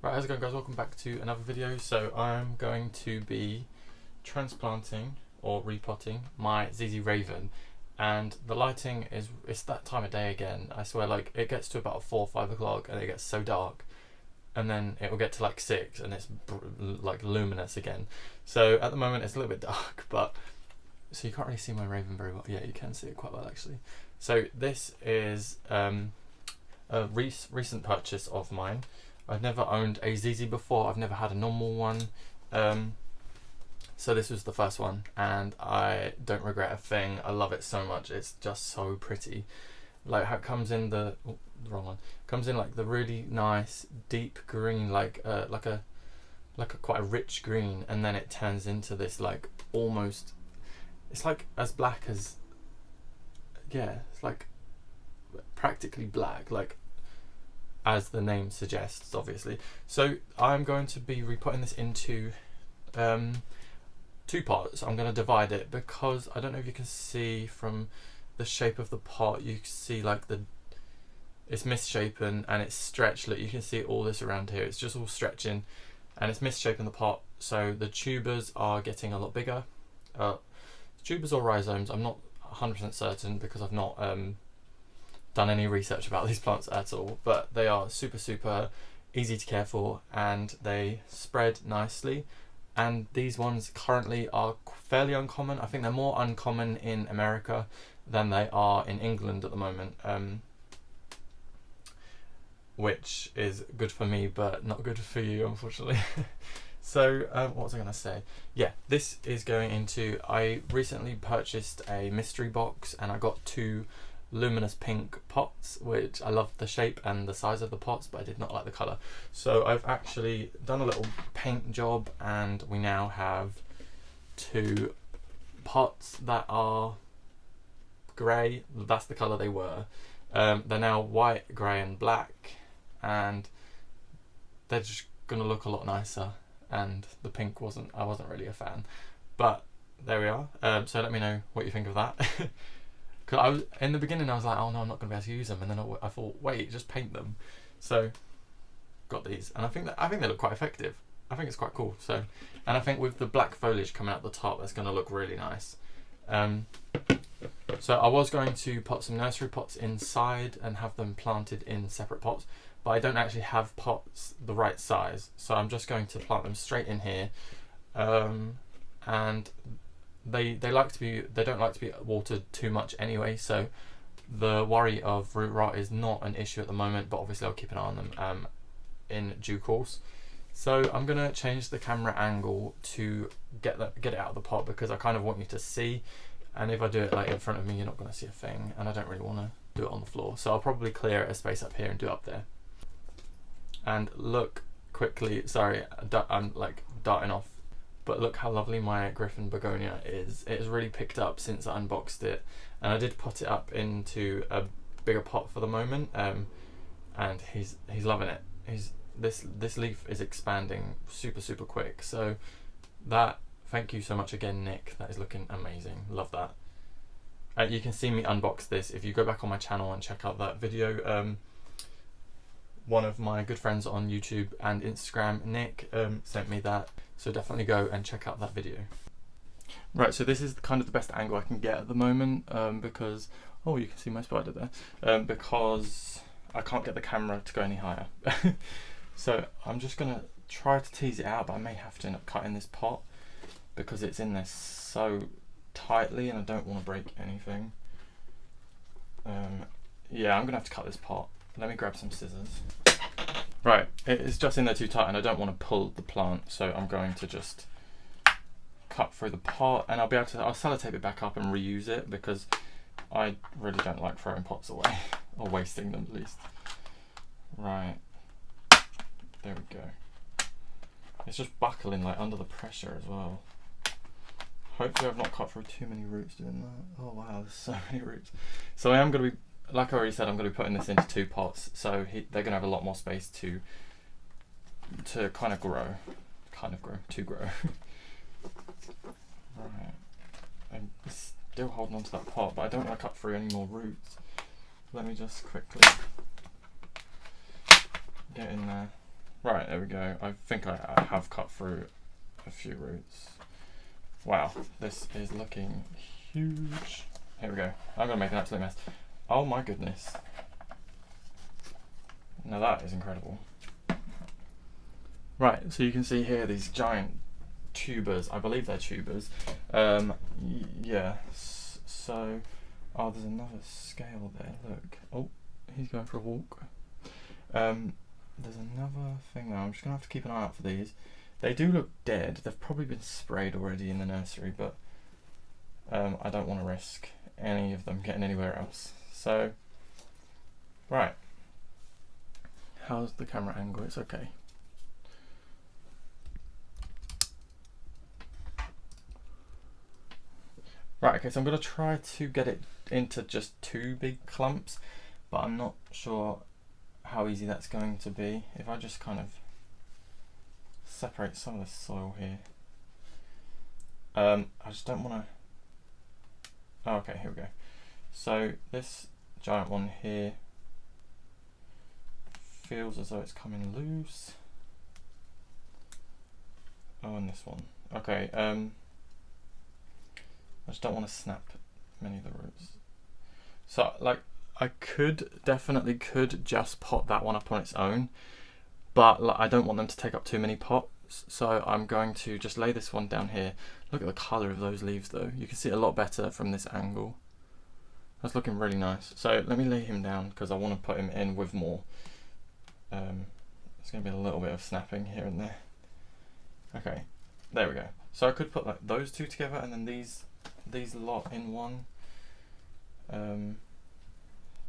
Right, how's it going, guys? Welcome back to another video. So I'm going to be transplanting or repotting my ZZ Raven, and the lighting it's that time of day again. I swear, like, it gets to about 4 or 5 o'clock and it gets so dark, and then it will get to like 6 and it's like luminous again. So at the moment it's a little bit dark, but so you can't really see my Raven very well. Yeah, you can see it quite well actually. So this is a recent purchase of mine. I've never owned a ZZ before. I've never had a normal one. So this was the first one, and I don't regret a thing. I love it so much. It's just so pretty. Like how it comes in the wrong one. Comes in like the really nice deep green, like a quite a rich green, and then it turns into this like almost. It's like as black as. Yeah, it's like practically black, like as the name suggests, obviously. So I'm going to be repotting this into 2 pots. I'm going to divide it because I don't know if you can see from the shape of the pot. You can see like it's misshapen and it's stretched. Look, you can see all this around here. It's just all stretching, and it's misshapen the pot. So the tubers are getting a lot bigger. Tubers or rhizomes, I'm not 100% certain because I've not done any research about these plants at all, but they are super easy to care for and they spread nicely. And these ones currently are fairly uncommon. I think they're more uncommon in America than they are in England at the moment, which is good for me but not good for you, unfortunately. So what was I going to say? Yeah, this is going into, I recently purchased a mystery box and I got 2 luminous pink pots, which I love the shape and the size of the pots, but I did not like the colour. So I've actually done a little paint job, and we now have 2 pots that are grey. That's the colour they were. They're now white, grey and black, and they're just going to look a lot nicer. And the pink I wasn't really a fan, but there we are. So let me know what you think of that. Because in the beginning I was like, oh no, I'm not going to be able to use them, and then I thought, wait, just paint them. So got these, and I think they look quite effective. I think it's quite cool. So, and I think with the black foliage coming out the top, that's going to look really nice. So I was going to put some nursery pots inside and have them planted in separate pots, but I don't actually have pots the right size, so I'm just going to plant them straight in here. And they don't like to be watered too much anyway, so the worry of root rot is not an issue at the moment, but obviously I'll keep an eye on them in due course. So I'm gonna change the camera angle to get it out of the pot, because I kind of want you to see, and if I do it like in front of me, you're not gonna see a thing, and I don't really want to do it on the floor, so I'll probably clear a space up here and do it up there. And look quickly, sorry, I'm like darting off, but look how lovely my Griffin begonia is. It has really picked up since I unboxed it, and I did put it up into a bigger pot for the moment, and he's loving it. This leaf is expanding super quick. So thank you so much again, Nick. That is looking amazing. Love that. You can see me unbox this if you go back on my channel and check out that video. One of my good friends on YouTube and Instagram, Nick, sent me that, so definitely go and check out that video. Right, so this is kind of the best angle I can get at the moment, because, oh, you can see my spider there, because I can't get the camera to go any higher. So I'm just going to try to tease it out, but I may have to end up cutting this pot because it's in there so tightly and I don't want to break anything. Yeah, I'm going to have to cut this pot. Let me grab some scissors. Right, it's just in there too tight and I don't want to pull the plant, so I'm going to just cut through the pot, and I'll sellotape it back up and reuse it, because I really don't like throwing pots away, or wasting them at least. Right, there we go. It's just buckling like under the pressure as well. Hopefully I've not cut through too many roots doing that. Oh wow, there's so many roots. So I am going to be, like I already said, I'm going to be putting this into 2 pots, so they're going to have a lot more space to kind of grow. Right, I'm still holding onto that pot, but I don't want to cut through any more roots. Let me just quickly get in there. Right, there we go. I think I have cut through a few roots. Wow, this is looking huge. Here we go. I'm gonna make an absolute mess. Oh my goodness. Now that is incredible. Right, so you can see here these giant tubers. I believe they're tubers. Yeah, so, oh, there's another scale there, look. Oh, he's going for a walk. There's another thing now. I'm just gonna have to keep an eye out for these. They do look dead. They've probably been sprayed already in the nursery, but I don't want to risk any of them getting anywhere else. So, right. How's the camera angle? It's okay. Right, okay, so I'm going to try to get it into just 2 big clumps, but I'm not sure how easy that's going to be. If I just kind of separate some of the soil here. I just don't want to... Oh, okay, here we go. So this giant one here feels as though it's coming loose. Oh, and this one. Okay, I just don't want to snap many of the roots. So, like, I definitely could just pot that one up on its own, but like, I don't want them to take up too many pots, so I'm going to just lay this one down here. Look at the colour of those leaves though. You can see it a lot better from this angle. That's looking really nice. So let me lay him down because I want to put him in with more. There's going to be a little bit of snapping here and there. Okay, there we go. So I could put like those 2 together and then these lot in one.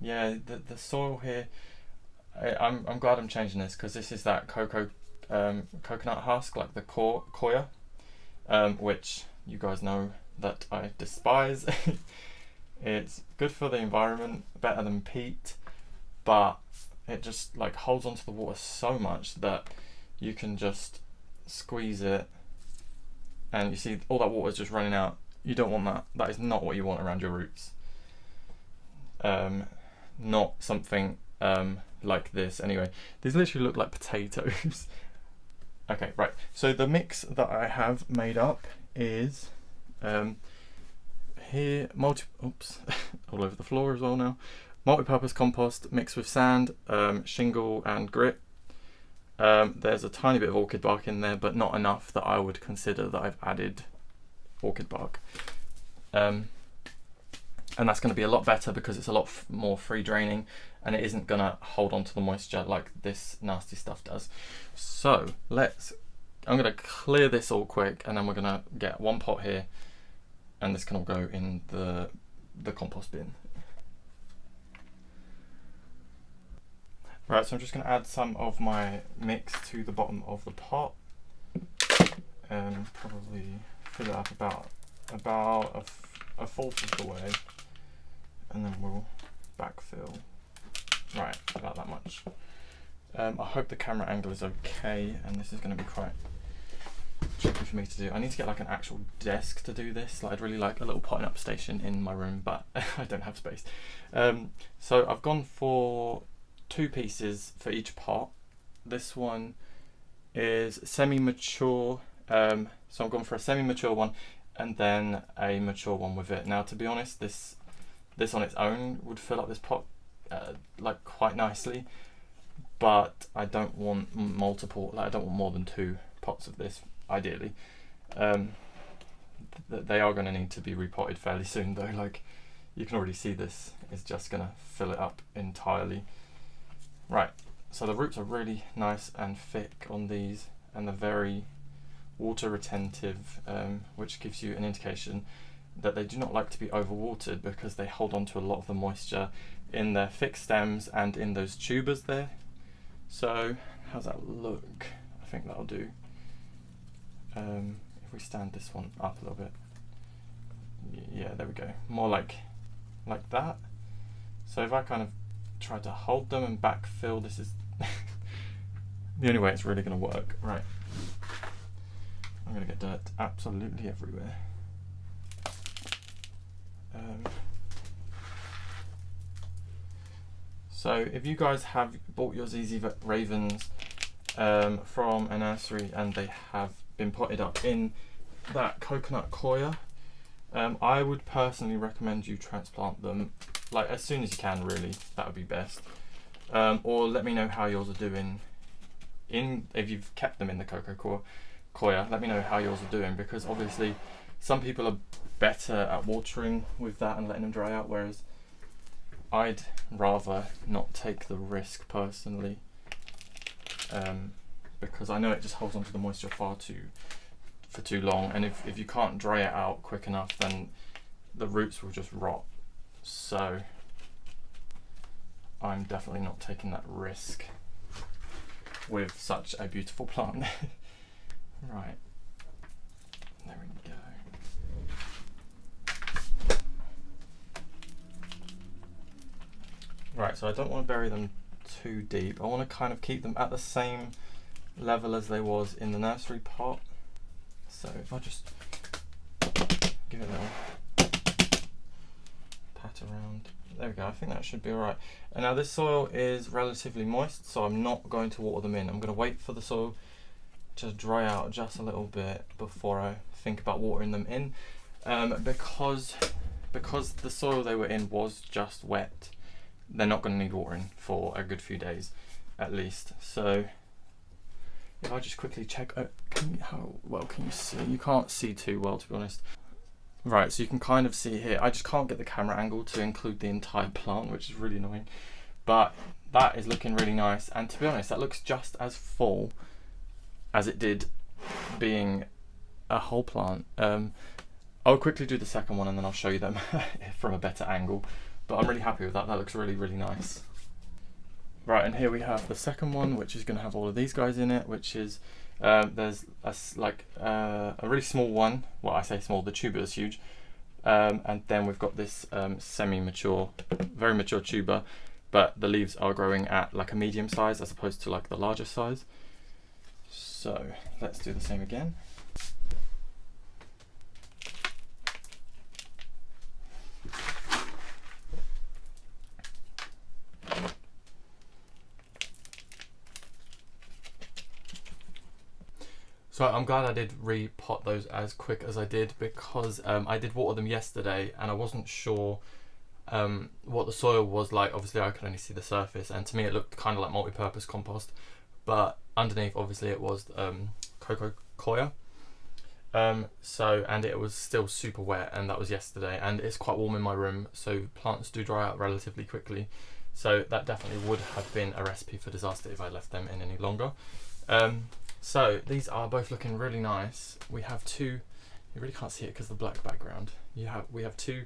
Yeah, the soil here, I'm glad I'm changing this because this is that coconut husk, like the coir, which you guys know that I despise. It's good for the environment, better than peat, but it just like holds onto the water so much that you can just squeeze it and you see all that water is just running out. You don't want that. That is not what you want around your roots. Not something like this. Anyway, these literally look like potatoes. Okay, right. So the mix that I have made up is here oops, all over the floor as well now. Multi-purpose compost mixed with sand, shingle and grit. There's a tiny bit of orchid bark in there, but not enough that I would consider that I've added orchid bark. And that's going to be a lot better because it's a lot more free draining and it isn't going to hold on to the moisture like this nasty stuff does. So I'm going to clear this all quick and then we're going to get 1 pot here and this can all go in the compost bin. Right, so I'm just going to add some of my mix to the bottom of the pot and probably fill it up about a fourth of the way. And then we'll backfill, right, about that much. I hope the camera angle is okay, and this is going to be quite tricky for me to do. I need to get like an actual desk to do this. Like, I'd really like a little potting up station in my room, but I don't have space. So I've gone for 2 pieces for each pot. This one is semi-mature, so I'm going for a semi-mature one and then a mature one with it. Now, to be honest, this on its own would fill up this pot like quite nicely, but I don't want multiple, like I don't want more than 2 pots of this ideally. They are going to need to be repotted fairly soon though. Like, you can already see this is just going to fill it up entirely. Right, so the roots are really nice and thick on these and they're very water retentive, which gives you an indication that they do not like to be overwatered because they hold on to a lot of the moisture in their thick stems and in those tubers there. So how's that look? I think that'll do. If we stand this one up a little bit, yeah, there we go, more like that. So if I kind of try to hold them and backfill, this is the only way it's really going to work. Right, I'm going to get dirt absolutely everywhere. So if you guys have bought your ZZ Ravens from a nursery, and they have been potted up in that coconut coir. I would personally recommend you transplant them like as soon as you can, really. That would be best. Or let me know how yours are doing if you've kept them in the cocoa coir. Let me know how yours are doing, because obviously some people are better at watering with that and letting them dry out, whereas I'd rather not take the risk personally, because I know it just holds onto the moisture for too long, and if you can't dry it out quick enough, then the roots will just rot. So I'm definitely not taking that risk with such a beautiful plant. Right, there we go. Right, so I don't want to bury them too deep. I want to kind of keep them at the same level as they was in the nursery pot. So if I just give it a little pat around, there we go, I think that should be alright. And now this soil is relatively moist, so I'm not going to water them in. I'm going to wait for the soil to dry out just a little bit before I think about watering them in, because the soil they were in was just wet. They're not going to need watering for a good few days at least. So if I just quickly check, how well can you see? You can't see too well, to be honest. Right, so you can kind of see here. I just can't get the camera angle to include the entire plant, which is really annoying. But that is looking really nice, and to be honest, that looks just as full as it did being a whole plant. I'll quickly do the second one and then I'll show you them from a better angle. But I'm really happy with that. That looks really, really nice. Right, and here we have the second one, which is going to have all of these guys in it, which is, there's a really small one. Well, I say small, the tuber is huge. And then we've got this semi-mature, very mature tuber, but the leaves are growing at like a medium size as opposed to like the larger size. So let's do the same again. So I'm glad I did repot those as quick as I did, because I did water them yesterday and I wasn't sure what the soil was like. Obviously I could only see the surface, and to me it looked kind of like multi-purpose compost, but underneath obviously it was cocoa coir. And it was still super wet, and that was yesterday, and it's quite warm in my room, so plants do dry out relatively quickly. So that definitely would have been a recipe for disaster if I left them in any longer. So these are both looking really nice. We have two, you really can't see it because of the black background. We have two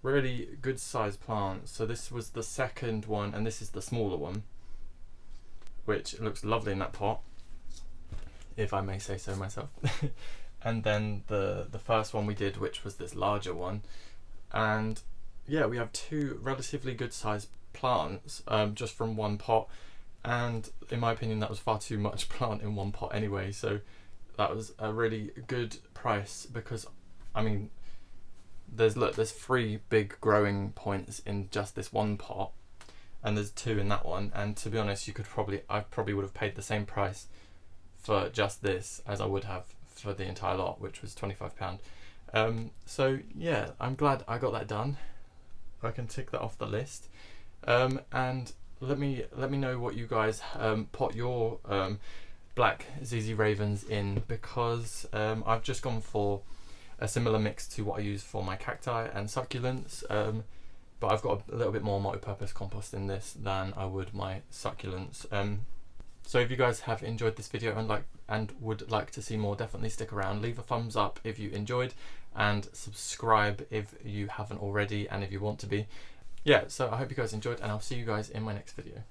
really good sized plants. So this was the second one, and this is the smaller one, which looks lovely in that pot, if I may say so myself. And then the first one we did, which was this larger one. And yeah, we have two relatively good sized plants just from one pot. And in my opinion, that was far too much plant in one pot anyway, so that was a really good price, because I mean there's 3 big growing points in just this one pot, and there's 2 in that one, and to be honest, I probably would have paid the same price for just this as I would have for the entire lot, which was £25. So yeah, I'm glad I got that done. I can tick that off the list. And let me know what you guys pot your black ZZ Ravens in, because I've just gone for a similar mix to what I use for my cacti and succulents, but I've got a little bit more multi-purpose compost in this than I would my succulents. So if you guys have enjoyed this video and would like to see more, definitely stick around. Leave a thumbs up if you enjoyed, and subscribe if you haven't already and if you want to be. Yeah, so I hope you guys enjoyed, and I'll see you guys in my next video.